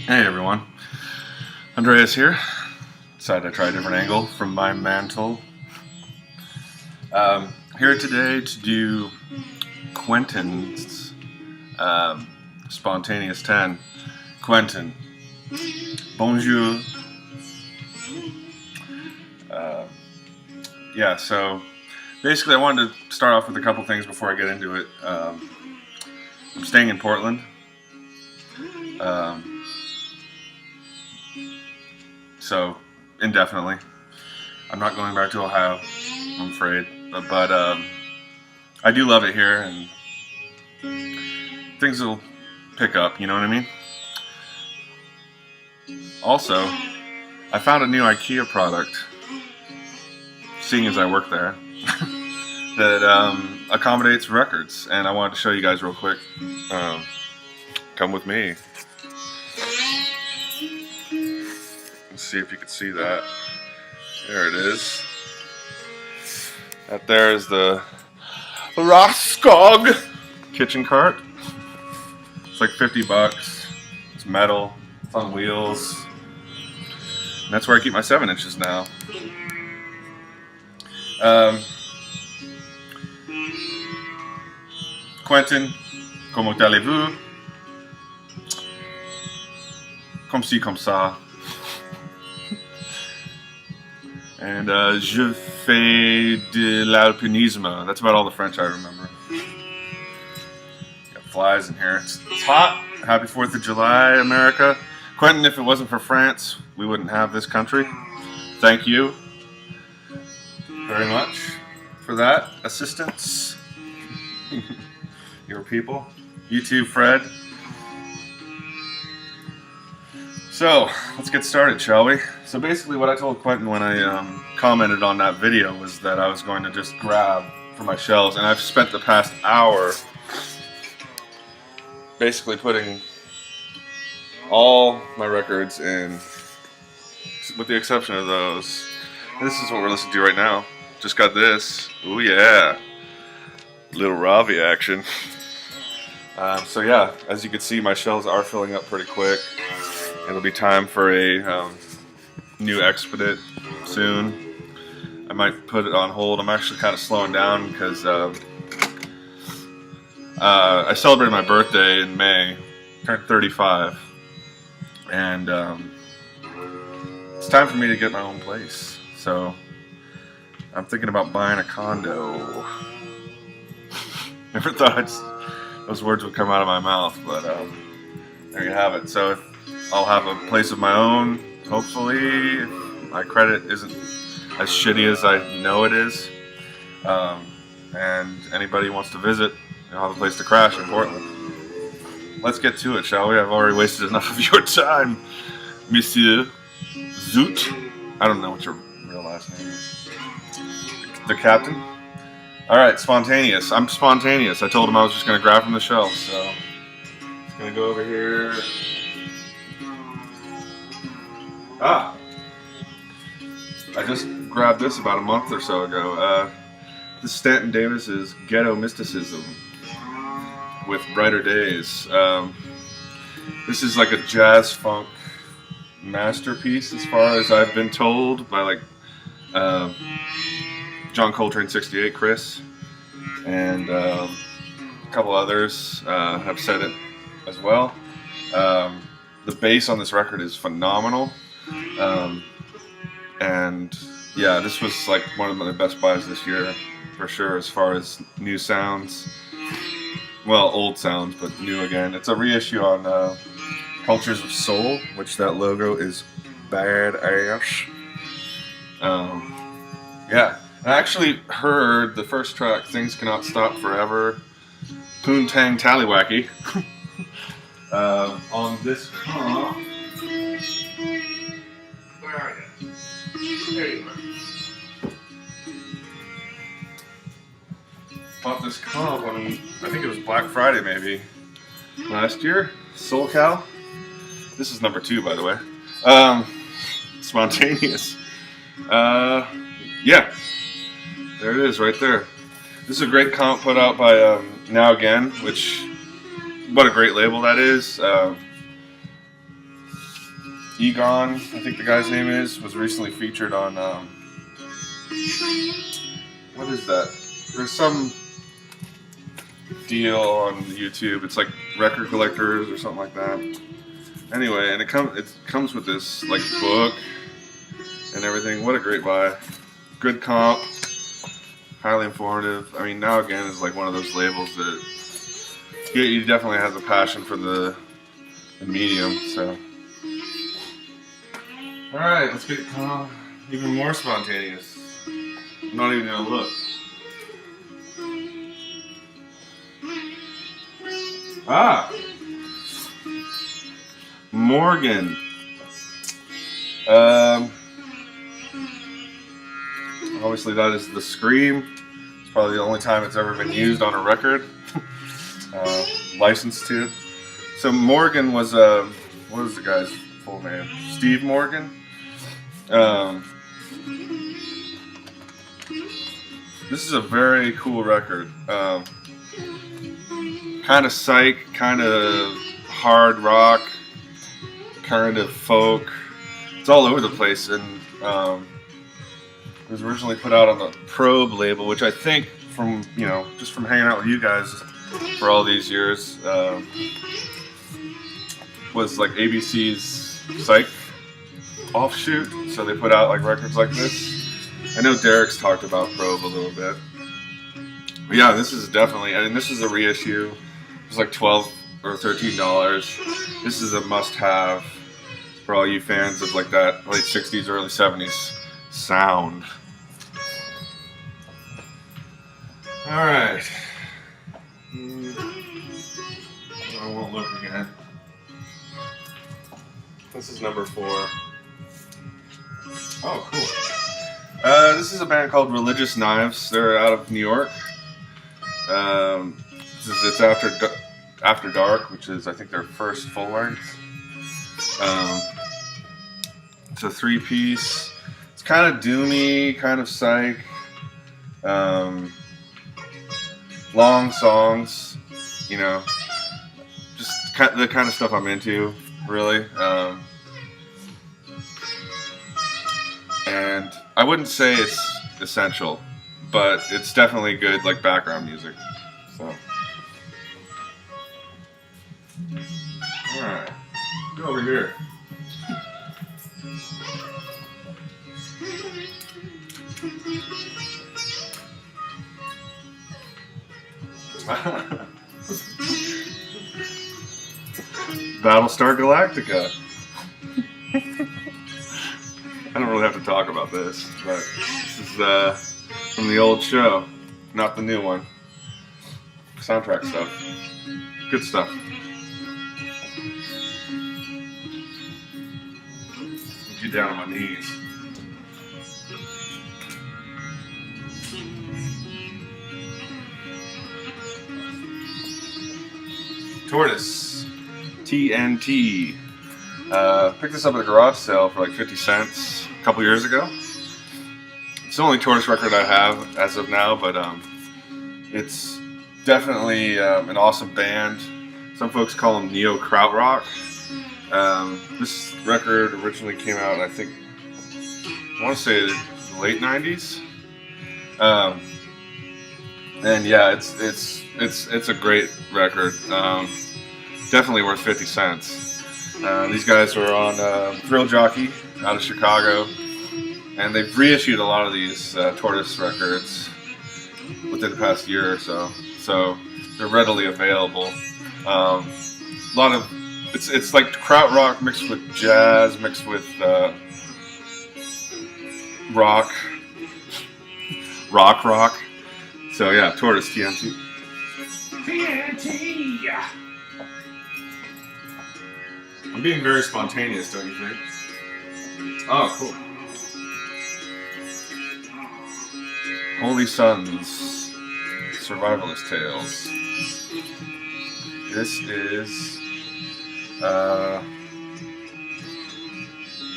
Hey everyone, Andreas here. Decided to try a different angle from my mantle. Here today to do Quentin's Spontaneous 10. Quentin, bonjour. Yeah, so basically I wanted to start off with a couple things before I get into it. I'm staying in Portland. So, indefinitely. I'm not going back to Ohio, I'm afraid. But I do love it here, and things will pick up, you know what I mean? Also, I found a new IKEA product, seeing as I work there, that accommodates records, and I wanted to show you guys real quick. Come with me. Let's see if you can see that. There it is. That there is the Roskog kitchen cart. It's like $50. It's metal. It's on wheels. And that's where I keep my 7-inches now. Quentin, comment allez-vous? Comme ci, comme ça. And je fais de l'alpinisme. That's about all the French I remember. Got flies in here. It's hot. Happy 4th of July, America. Quentin, if it wasn't for France, we wouldn't have this country. Thank you very much for that assistance. Your people. You too, Fred. So, let's get started, shall we? So basically what I told Quentin when I commented on that video was that I was going to just grab for my shelves, and I've spent the past hour basically putting all my records in, with the exception of those. This is what we're listening to right now. Just got this. Ooh yeah. Little Ravi action. So yeah, as you can see, my shelves are filling up pretty quick. It'll be time for a new expedite soon. I might put it on hold. I'm actually kind of slowing down because I celebrated my birthday in May, turned 35, and it's time for me to get my own place. So I'm thinking about buying a condo. Never thought those words would come out of my mouth, but there you have it. So I'll have a place of my own, hopefully, if my credit isn't as shitty as I know it is. And anybody who wants to visit, you'll have a place to crash in Portland. Let's get to it, shall we? I've already wasted enough of your time, Monsieur Zoot. I don't know what your real last name is. The captain? Alright, spontaneous. I'm spontaneous. I told him I was just going to grab from the shelf, so I'm going to go over here. Ah! I just grabbed this about a month or so ago. This Stanton Davis is Ghetto Mysticism with Brighter Days. This is like a jazz funk masterpiece as far as I've been told by like John Coltrane 68, Chris, and a couple others have said it as well. The bass on this record is phenomenal. And yeah, this was like one of my best buys this year for sure as far as new sounds. Well, old sounds, but new again. It's a reissue on Cultures of Soul, which that logo is badass. Yeah, I actually heard the first track, Things Cannot Stop Forever, Poontang Tallywacky, on this comp. Where are you? There you are. Bought this comp on, I think it was Black Friday maybe, last year. SoulCal. This is number 2, by the way. Spontaneous. Yeah. There it is, right there. This is a great comp put out by Now Again, which, what a great label that is. Egon, I think the guy's name is, was recently featured on, what is that? There's some deal on YouTube. It's like record collectors or something like that. Anyway, and it comes with this like book and everything. What a great buy. Good comp. Highly informative. I mean, Now Again is like one of those labels that he definitely has a passion for the medium. So, all right, let's get even more spontaneous. I'm not even gonna look. Ah, Morgan. Obviously, that is the Scream. It's probably the only time it's ever been used on a record. Licensed to. So Morgan was what was the guy's full name? Steve Morgan. This is a very cool record. Kind of psych, kind of hard rock, kind of folk. It's all over the place, and it was originally put out on the Probe label, which I think, from just from hanging out with you guys for all these years, was like ABC's Psych offshoot. So they put out like records like this. I know Derek's talked about Probe a little bit, but yeah, this is definitely, and this is a reissue. It's like $12 or $13. This is a must-have for all you fans of like that late '60s, early '70s sound. All right. I won't look again. This is number 4. Oh, cool. This is a band called Religious Knives. They're out of New York. It's After Dark, which is, I think, their first full length. It's a 3-piece. It's kind of doomy, kind of psych. Long songs, just the kind of stuff I'm into, really. And I wouldn't say it's essential, but it's definitely good, like, background music. So, all right, go over here. Battlestar Galactica. I don't really have to talk about this, but this is from the old show, not the new one. Soundtrack stuff. Good stuff. Get down on my knees. Tortoise, TNT. Picked this up at a garage sale for like 50 cents a couple years ago. It's the only Tortoise record I have as of now, but it's definitely an awesome band. Some folks call them neo krautrock. This record originally came out, I think, I want to say the late '90s. And yeah, it's a great record. Definitely worth 50 cents. These guys were on Thrill Jockey out of Chicago, and they've reissued a lot of these Tortoise records within the past year or so. So they're readily available. A lot of it's like krautrock mixed with jazz, mixed with rock. So yeah, Tortoise, TNT. I'm being very spontaneous, don't you think? Oh, cool. Holy Sons, Survivalist Tales. This is,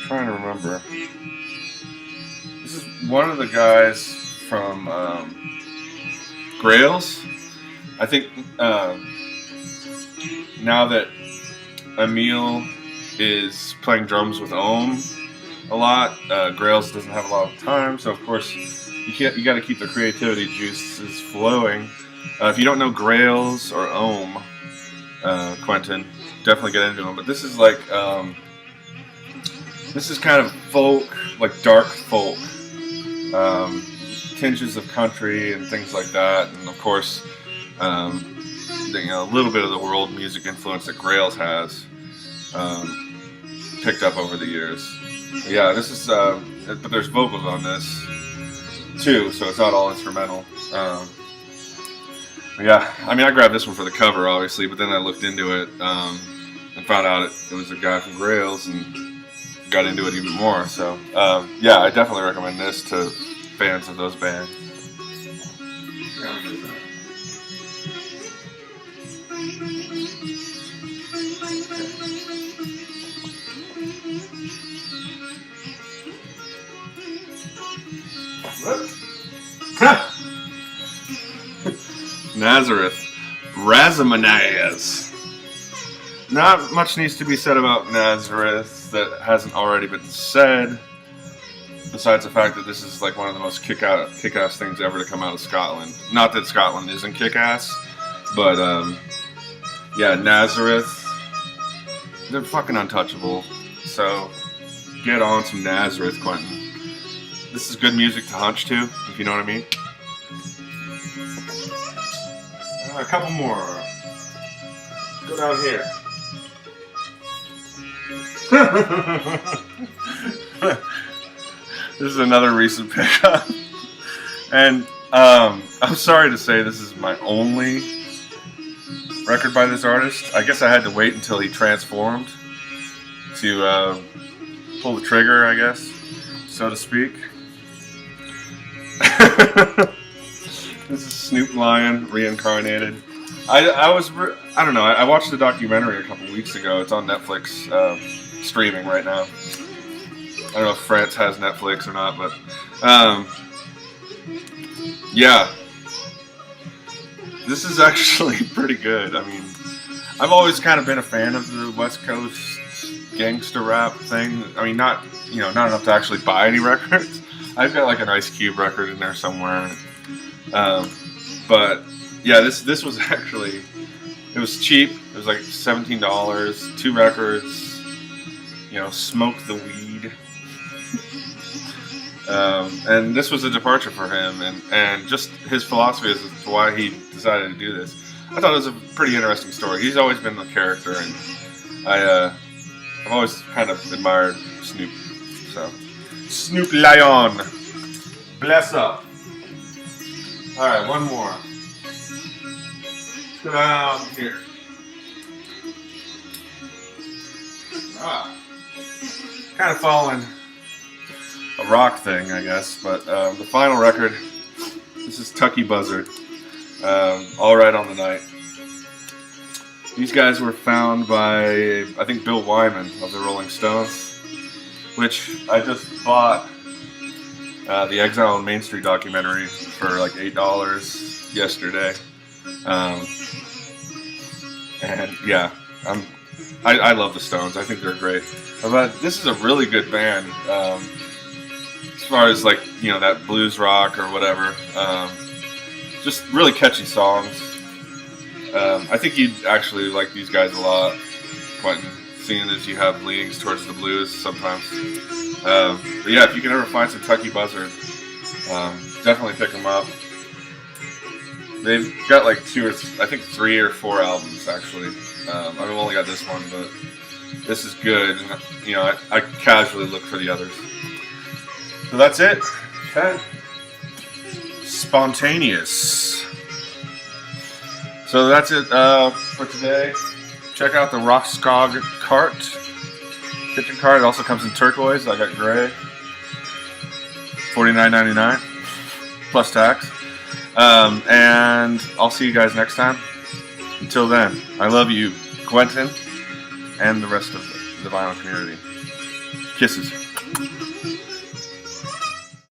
trying to remember. This is one of the guys from Grails. I think now that Emil is playing drums with Ohm a lot. Grails doesn't have a lot of time, so of course you got to keep the creativity juices flowing. If you don't know Grails or Ohm, Quentin, definitely get into them. But this is like this is kind of folk, like dark folk, tinges of country and things like that, and of course, a little bit of the world music influence that Grails has picked up over the years. Yeah, this is, but there's vocals on this too, so it's not all instrumental. Yeah, I mean, I grabbed this one for the cover, obviously, but then I looked into it and found out it was a guy from Grails and got into it even more. So, yeah, I definitely recommend this to fans of those bands. Nazareth, Razamanaz. Not much needs to be said about Nazareth that hasn't already been said, besides the fact that this is like one of the most kick-ass things ever to come out of Scotland. Not that Scotland isn't kick-ass, but yeah, Nazareth, they're fucking untouchable. So get on some Nazareth, Quentin. This is good music to hunch to, if you know what I mean. A couple more. Go down here. This is another recent pickup. And I'm sorry to say this is my only record by this artist. I guess I had to wait until he transformed to pull the trigger, I guess, so to speak. This is Snoop Lion reincarnated. I don't know. I watched the documentary a couple weeks ago. It's on Netflix, streaming right now. I don't know if France has Netflix or not, but yeah, this is actually pretty good. I mean, I've always kind of been a fan of the West Coast gangster rap thing. I mean, not enough to actually buy any records. I've got like an Ice Cube record in there somewhere. But yeah, this was actually, it was cheap. It was like $17, 2 records, smoke the weed. And this was a departure for him, and just his philosophy as to why he decided to do this. I thought it was a pretty interesting story. He's always been the character, and I've always kind of admired Snoop. So, Snoop Lion, bless up. All right, one more. Let's go down here. Kind of following a rock thing, I guess, but the final record, this is Tucky Buzzard, All Right on the Night. These guys were found by, I think, Bill Wyman of the Rolling Stones, which I just bought the Exile on Main Street documentary for like $8 yesterday. And yeah, I love the Stones. I think they're great. But this is a really good band. As far as like, that blues rock or whatever. Just really catchy songs. I think you'd actually like these guys a lot, Quentin, seeing as you have leanings towards the blues sometimes. But yeah, if you can ever find some Tucky Buzzard, definitely pick them up. They've got like 3 or 4 albums actually. I've only got this one, but this is good. And, I casually look for the others. So that's it. Okay. Spontaneous. So that's it for today. Check out the Rockskog cart. Kitchen cart. It also comes in turquoise. I got gray. $49.99 plus tax. And I'll see you guys next time. Until then, I love you, Quentin, and the rest of the vinyl community. Kisses.